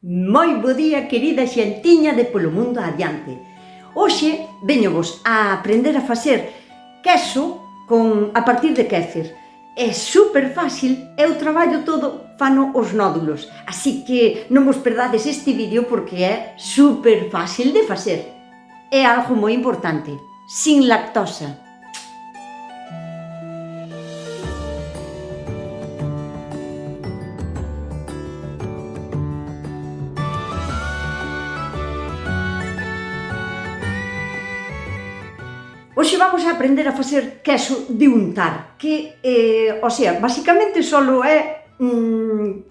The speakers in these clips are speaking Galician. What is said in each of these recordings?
Moi bo día, querida xentiña de Polo Mundo Adiante. Hoxe veñovos a aprender a facer queso a partir de kéfir. É super fácil e o traballo todo fano os nódulos. Así que non vos perdades este vídeo porque é super fácil de facer. É algo moi importante, sin lactosa. Hoxe vamos a aprender a facer queso de untar, que, basicamente só é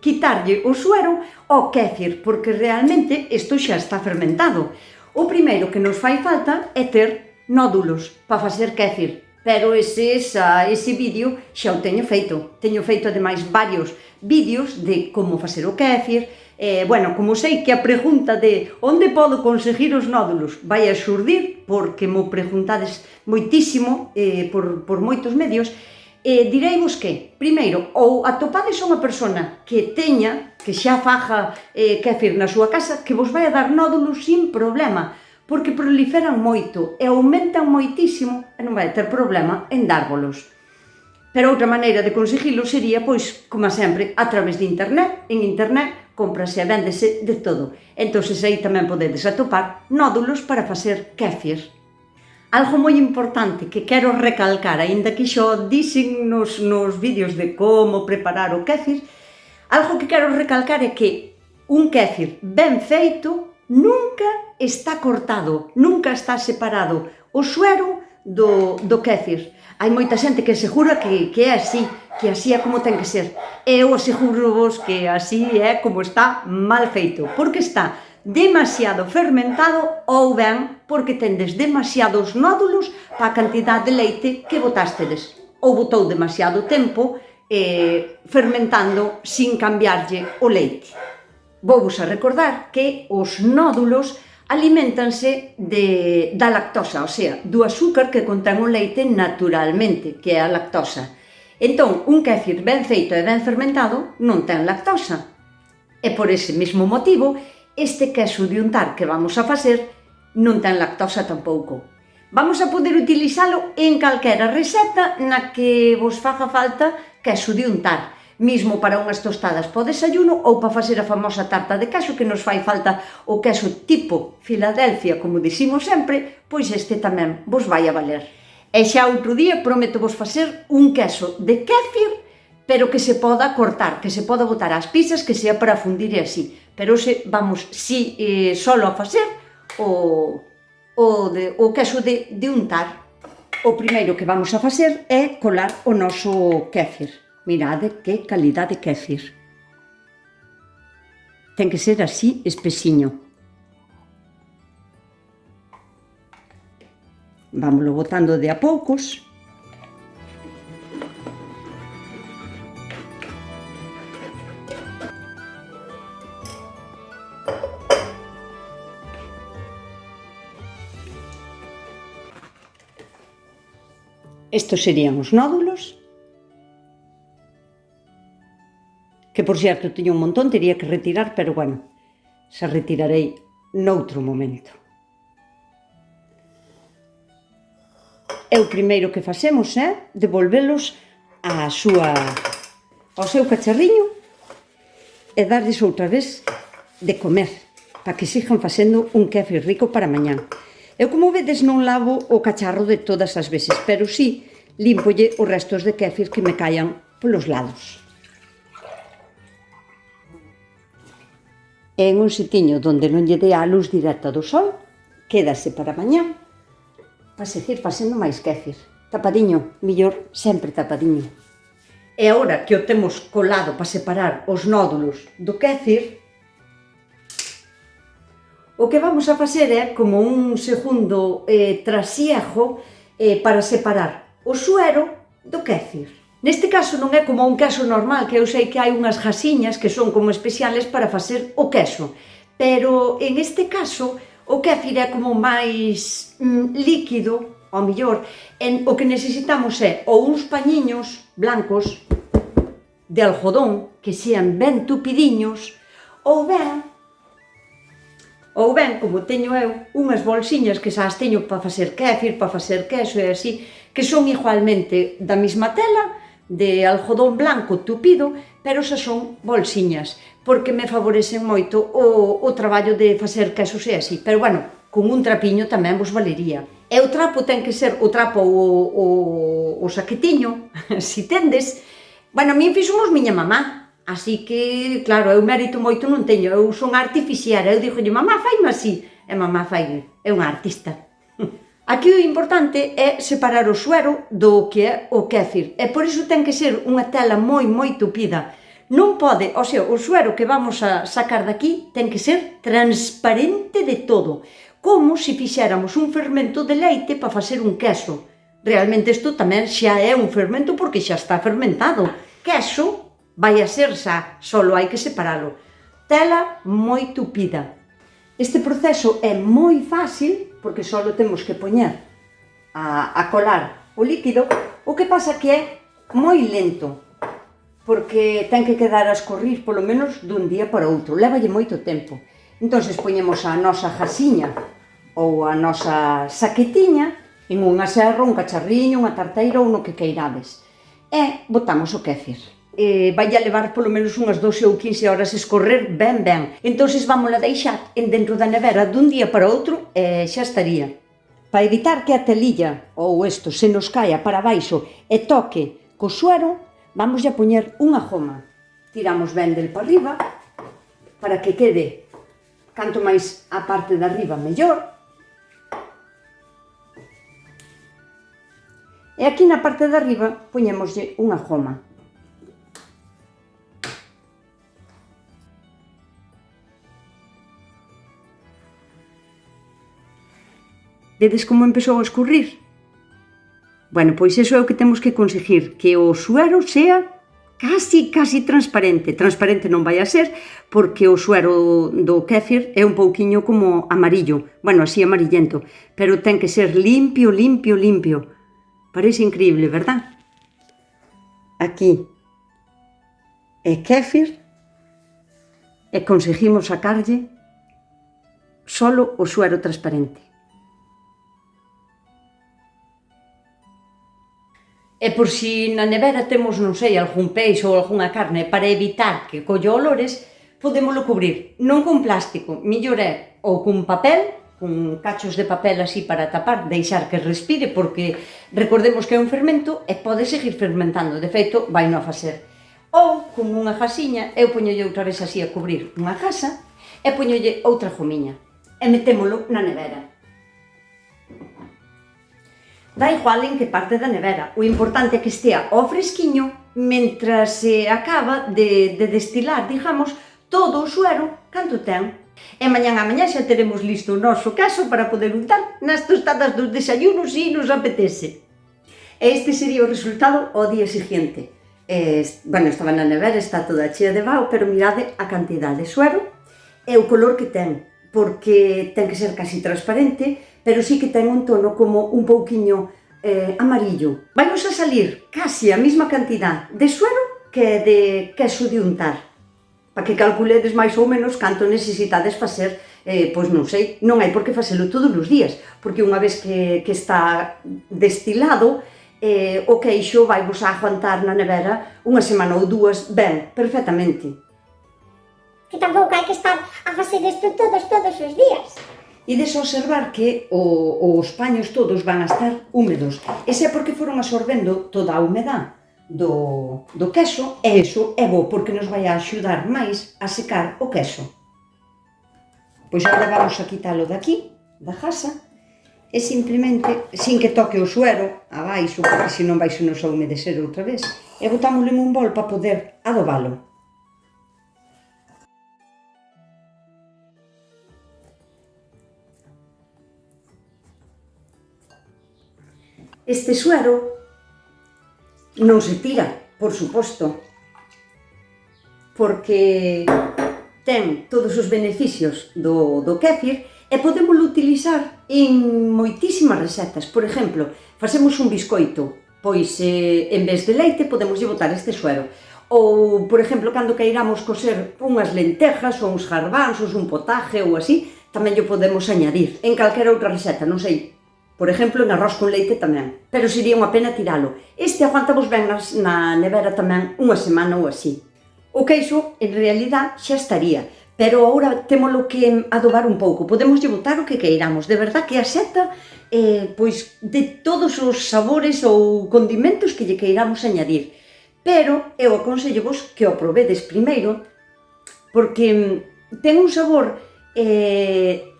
quitarlle o suero ao kéfir, porque realmente isto xa está fermentado. O primeiro que nos fai falta é ter nódulos para facer kéfir, pero ese vídeo xa o teño feito. Teño feito ademais varios vídeos de como facer o kéfir. Como sei que a pregunta de onde podo conseguir os nódulos vai a xurdir, porque mo preguntades moitísimo por moitos medios, direivos que, primeiro, ou atopades unha persona que xa faga kéfir na súa casa, que vos vai a dar nódulos sin problema, porque proliferan moito e aumentan moitísimo e non vai a ter problema en dárvolos. Pero outra maneira de conseguilo sería, pois, como sempre, a través de internet. En internet cómprase e véndese de todo. Entón, aí tamén podedes atopar nódulos para facer kéfir. Algo moi importante que quero recalcar, aínda que xo dixen nos vídeos de como preparar o kéfir, algo que quero recalcar é que un kéfir ben feito nunca está cortado, nunca está separado o suero do kéfir. Hai moita xente que asegura que é así, que así é como ten que ser. Eu aseguro vos que así é como está mal feito, porque está demasiado fermentado ou ben porque tendes demasiados nódulos para a cantidad de leite que botástedes. Ou botou demasiado tempo fermentando sin cambiarlle o leite. Vouvos a recordar que os nódulos aliméntanse da lactosa, do azúcar que contén o leite naturalmente, que é a lactosa. Entón, un kéfir ben feito e ben fermentado non ten lactosa. E por ese mesmo motivo, este queso de untar que vamos a facer non ten lactosa tampouco. Vamos a poder utilizalo en calquera receta na que vos faga falta queso de untar. Mismo para unhas tostadas para o desayuno ou para facer a famosa tarta de queso que nos fai falta o queso tipo Filadelfia, como dicimos sempre, pois este tamén vos vai a valer. E xa outro día prometo vos facer un queso de kéfir, pero que se poda cortar, que se poda botar ás pizzas, que sea para fundir e así. Pero hoxe vamos solo a facer o queso de untar. O primeiro que vamos a facer é colar o noso kéfir. Mirade que calidade de kéfir. Ten que ser así espesiño. Vámoslo botando de a poucos. Estos serían os nódulos. Que, por certo, teño un montón, teria que retirar, pero, xa retirarei noutro momento. E o primeiro que facemos é devolvelos ao seu cacharriño e darlles outra vez de comer, para que sigan facendo un kéfir rico para mañán. Eu, como vedes, non lavo o cacharro de todas as veces, pero sí limpolle os restos de kéfir que me caian polos lados. En un sitiño onde non lle dea a luz directa do sol, quédase para mañán, para seguir facendo máis kéfir. Tapadiño, millor sempre tapadiño. E agora que o temos colado para separar os nódulos do kéfir, o que vamos a facer é como un segundo trasiego para separar o suero do kéfir. Neste caso non é como un queso normal, que eu sei que hai unhas jasiñas que son como especiales para facer o queso, pero en este caso o kéfir é como máis líquido, ao mellor, o que necesitamos é ou uns pañiños blancos de algodón que sean ben tupidiños, ou ben Ou ben, como teño eu, unhas bolsiñas que xa as teño para facer kéfir, para facer queso e así, que son igualmente da mesma tela, de algodón blanco tupido, pero xa son bolsiñas, porque me favorecen moito o traballo de facer quesos e así. Pero bueno, con un trapiño tamén vos valería. E o trapo ten que ser o trapo o saquetiño, si tendes. Bueno, a min fixomos miña mamá. Así que, claro, eu mérito moito non teño, eu son artificiara, eu digo-lle, mamá, faime así, e mamá faime, é unha artista. Aquí o importante é separar o suero do que é o kéfir, e por iso ten que ser unha tela moi tupida. Non pode, o sea, o suero que vamos a sacar daqui ten que ser transparente de todo, como se fixéramos un fermento de leite para facer un queso. Realmente isto tamén xa é un fermento porque xa está fermentado. Queso vai a ser xa, solo hai que separalo. Tela moi tupida. Este proceso é moi fácil, porque só temos que poñer a colar o líquido, o que pasa que é moi lento, porque ten que quedar a escorrir polo menos dun día para outro, lévalle moito tempo. Entón, poñemos a nosa jasiña ou a nosa saquetiña en unha serra, un cacharriño, unha tarteira ou no que queirades, e botamos o kéfir. Vai a levar polo menos unhas 12 ou 15 horas escorrer ben. Entón, vamos a deixar dentro da nevera dun día para outro e xa estaría. Para evitar que a telilla ou isto se nos caia para baixo e toque co suero, vamos a poñer unha goma. Tiramos ben del para arriba para que quede canto máis a parte de arriba mellor. E aquí na parte de arriba poñémoslle unha goma. Vedes como empezou a escurrir? Bueno, pois iso é o que temos que conseguir, que o suero sea casi transparente. Transparente non vai a ser, porque o suero do kéfir é un pouquiño como amarillo, bueno, así amarillento, pero ten que ser limpio. Parece increíble, verdad? Aquí é kéfir e conseguimos sacarlle solo o suero transparente. E por si na nevera temos, non sei, algún peixe ou algunha carne, para evitar que colle olores, podémolo cubrir, non con plástico, mellor é ou con papel, con cachos de papel así para tapar, deixar que respire, porque recordemos que é un fermento e pode seguir fermentando, de feito, vai non a facer. Ou, con unha jasiña, eu poñolle outra vez así a cubrir unha jasa e poñolle outra gomiña e metémolo na nevera. Da igual en que parte da nevera, o importante é que estea ao fresquiño mentras se acaba de destilar, digamos, todo o suero canto ten. E mañán a mañá xa teremos listo o noso queso para poder untar nas tostadas dos desayunos se nos apetece. E este sería o resultado ao día seguinte. Bueno, estaba na nevera, está toda chea de vaho, pero mirade a cantidade de suero e o color que ten, porque ten que ser casi transparente, pero sí que ten un tono como un pouquiño amarillo. Vamos a salir casi a mesma cantidad de suero que de queso de untar, para que calculedes máis ou menos canto necesitades facer, pois non sei, non hai por que facelo todos os días, porque unha vez que está destilado, o queixo vai vos a aguantar na nevera unha semana ou dúas ben, perfectamente. Que tampouco hai que estar a facer isto todos os días. Ides a observar que os paños todos van a estar húmedos. Ese é porque foron absorbendo toda a humedad do queso, e iso é bo porque nos vai a axudar máis a secar o queso. Pois agora vamos a quitalo daqui, da jasa, e simplemente, sin que toque o suero abaixo, porque senón vai se nos a humedecer outra vez, e botámoslo en un bol para poder adobalo. Este suero non se tira, por suposto, porque ten todos os beneficios do kéfir e podémolo utilizar en moitísimas recetas. Por exemplo, facemos un biscoito, pois en vez de leite podemos botar este suero. Ou, por exemplo, cando queiramos coser unhas lentejas ou uns garbanzos, un potaje ou así, tamén lle podemos añadir en calquera outra receta, non sei, por exemplo, en arroz con leite tamén, pero sería unha pena tiralo. Este aguantamos ben na nevera tamén unha semana ou así. O queixo, en realidad, xa estaría, pero agora témolo que adobar un pouco, podemos lle botar o que queiramos, de verdad que a seta, pois, de todos os sabores ou condimentos que lle queiramos añadir. Pero eu aconsello vos que o probedes primeiro, porque ten un sabor,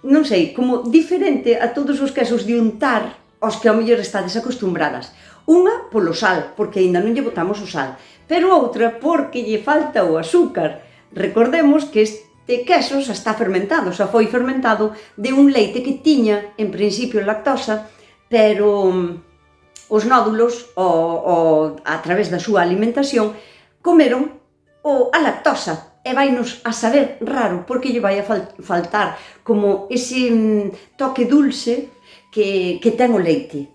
non sei, como diferente a todos os quesos de untar aos que ao mellor estades acostumbradas. Unha polo sal, porque aínda non lle botamos o sal, pero outra porque lle falta o azúcar. Recordemos que este queso xa está fermentado, xa foi fermentado de un leite que tiña, en principio, lactosa, pero os nódulos, a través da súa alimentación, comeron a lactosa e vainos a saber raro, porque lle vai a faltar como ese toque dulce que ten o leite,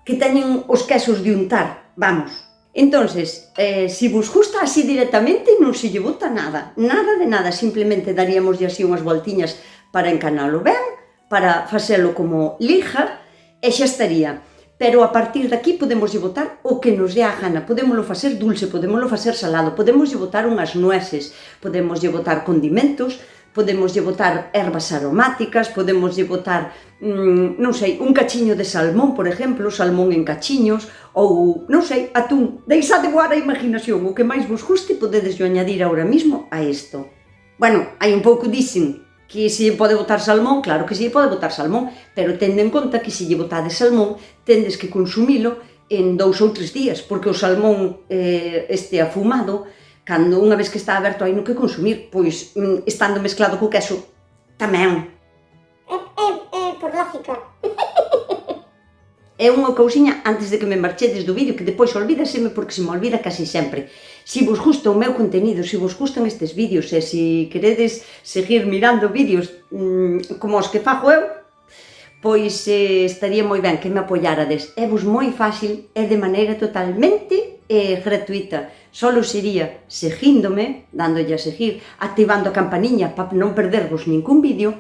que teñen os quesos de untar, vamos. Entonces, se vos gusta así directamente, non se lle bota nada, nada de nada, simplemente daríamoslle así unhas voltiñas para encanalo ben, para facelo como lija, e xa estaría. Pero a partir de aquí podemos botar o que nos dé a gana, podémoslo facer dulce, podémoslo facer salado, podemos botar unhas nueces, podemos botar condimentos, podemos botar ervas aromáticas, podemos botar, non sei, un cachiño de salmón, por exemplo, salmón en cachiños, ou, non sei, atún. Deixade voar a imaginación, o que máis vos guste podedes añadir ahora mismo a isto. Bueno, hai un pouco dicen que se pode botar salmón, claro que se pode botar salmón, pero tende en conta que se lle botades salmón, tendes que consumilo en 2 ou 3 días, porque o salmón este afumado, cando unha vez que está aberto hai no que consumir, pois estando mezclado co queso, tamén. Por lógica. É unha cousiña antes de que me marchedes do vídeo, que depois olvídaseme porque se me olvida casi sempre. Se vos gusta o meu contenido, se vos gustan estes vídeos e se queredes seguir mirando vídeos como os que fago eu, pois estaría moi ben que me apoyarades. É vos moi fácil, é de maneira totalmente gratuita. Solo sería seguíndome, dándolle a seguir, activando a campaniña para non perdervos ningún vídeo,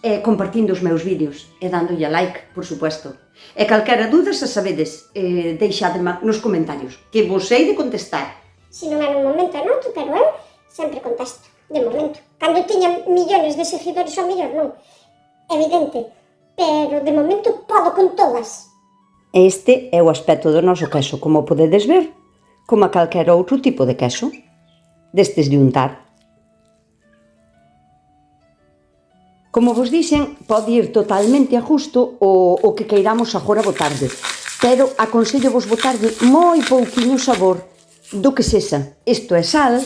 e compartindo os meus vídeos e dándolle a like, por supuesto. E calquera dúda, xa sabedes, deixadema nos comentarios, que vos hei de contestar. Se non é nun momento e noutro, pero eu sempre contesto, de momento. Cando tiña millones de seguidores, ao mellor non, evidente, pero de momento podo con todas. Este é o aspecto do noso queso, como podedes ver, como a calquera outro tipo de queso, destes de untar. Como vos dixen, pode ir totalmente a justo o que queiramos agora botarlle, pero aconsello vos botarlle moi pouquiño sabor do que sexa. Isto é sal,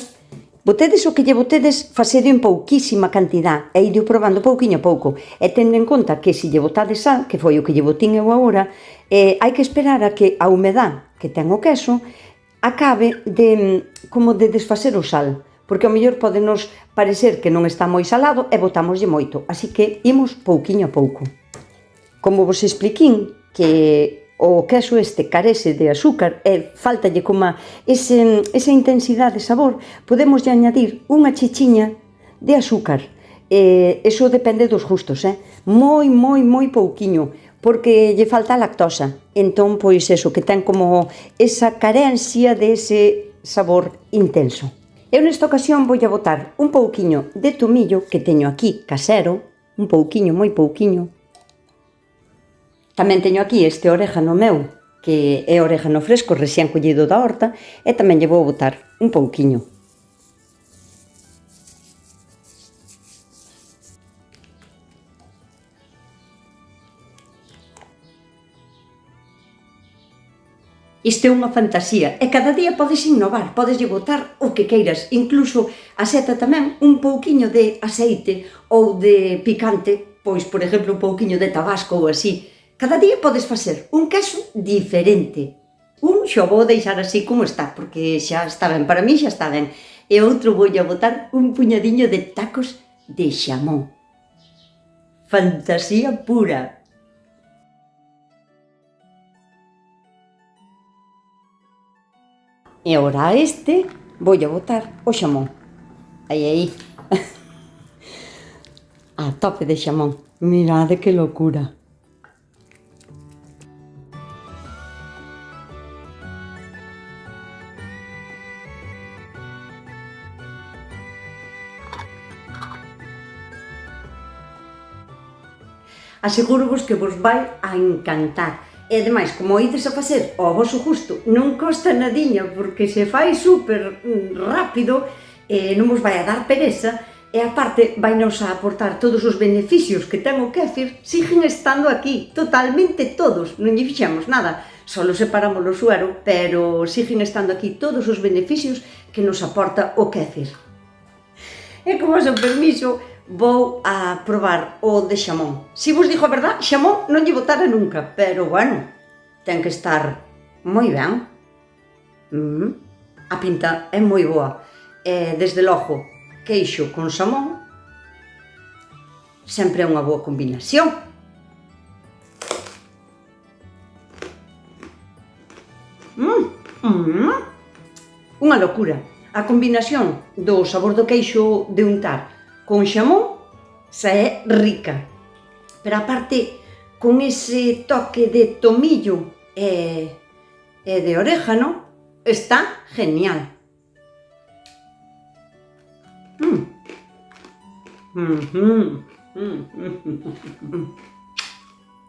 botedes o que lle botedes, facede en pouquísima cantidad e idio probando pouquiño a pouco. E tendo en conta que se lle botades sal, que foi o que lle botín eu agora, hai que esperar a que a humedad que ten o queso acabe como de desfacer o sal, porque ao mellor podenos parecer que non está moi salado e botámoslle moito, así que imos pouquiño a pouco. Como vos expliquín que o queso este carece de azúcar e faltalle como esa intensidade de sabor, podemos añadir unha chichiña de azúcar. Eso depende dos gustos, moi pouquiño, porque lle falta a lactosa. Entón, pois eso, que ten como esa carencia de ese sabor intenso. Eu nesta ocasión vou a botar un pouquiño de tomillo que teño aquí casero, un pouquiño, moi pouquiño. Tamén teño aquí este orégano meu, que é orégano fresco, recién collido da horta, e tamén lle vou botar un pouquiño. Isto é unha fantasía e cada día podes innovar, podes botar o que queiras, incluso a seta tamén un pouquiño de aceite ou de picante, pois por exemplo un pouquiño de tabasco ou así. Cada día podes facer un queso diferente. Un xo vou deixar así como está, porque xa está ben, para mí xa está ben. E outro vou a botar un puñadiño de tacos de xamón. Fantasía pura. E agora a este vou a botar o xamón. Aí. a tope de xamón. Mirade que locura. Aseguro-vos que vos vai a encantar. E ademais, como ides a facer ao voso gusto, non costa nadiña porque se fai super rápido e non vos vai a dar pereza e aparte vai nos a aportar todos os beneficios que ten o kéfir, siguen estando aquí, totalmente todos, non lle fixemos nada, solo separamos o suero, pero siguen estando aquí todos os beneficios que nos aporta o kéfir. E con o seu permiso, vou a probar o de xamón. Si vos digo a verdad, xamón non lle botara nunca, pero bueno, ten que estar moi ben. A pinta é moi boa. E, desde logo, queixo con xamón sempre é unha boa combinación. Unha locura. A combinación do sabor do queixo de untar con xamón xa é rica, pero aparte con ese toque de tomillo e de orégano está genial.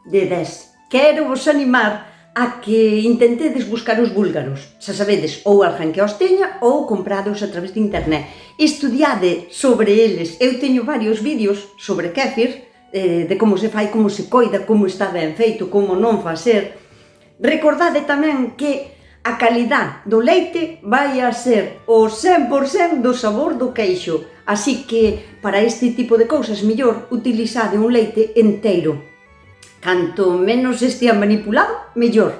De 10. Quero vos animar a que intentedes buscar os búlgaros, xa sabedes, ou alguén que os teña ou comprados a través de internet. Estudiade sobre eles. Eu teño varios vídeos sobre kéfir, de como se fai, como se coida, como está ben feito, como non facer. Recordade tamén que a calidad do leite vai a ser o 100% do sabor do queixo. Así que, para este tipo de cousas, mellor utilizade un leite enteiro. Canto menos estea manipulado, mellor.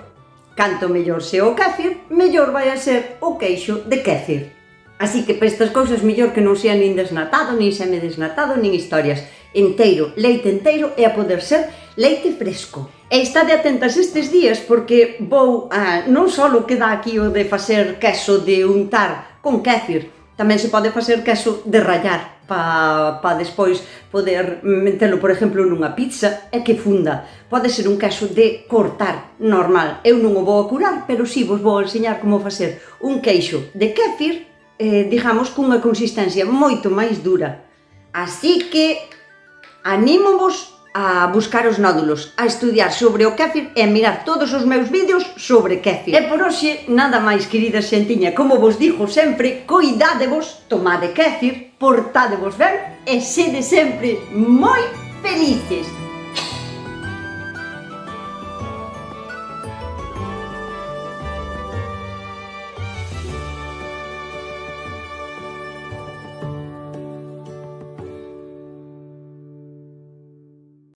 Canto mellor sea o kéfir, mellor vai a ser o queixo de kéfir. Así que para estas cousas mellor que non sea nin desnatado, nin semidesnatado, nin historias. Enteiro, leite enteiro e a poder ser leite fresco. E estade atentas estes días porque vou a... non só queda aquí o de facer queso de untar con kéfir, tamén se pode facer queso de rallar para despois poder metelo, por exemplo, nunha pizza e que funda. Pode ser un queso de cortar normal. Eu non o vou a curar, pero si vos vou enseñar como facer un queixo de kéfir, digamos, cunha consistencia moito máis dura. Así que anímovos a buscar os nódulos, a estudiar sobre o kéfir e a mirar todos os meus vídeos sobre kéfir. E por hoxe, nada máis, querida xentiña, como vos digo sempre, coidádevos, tomade kéfir, portádevos ben e sede sempre moi felices.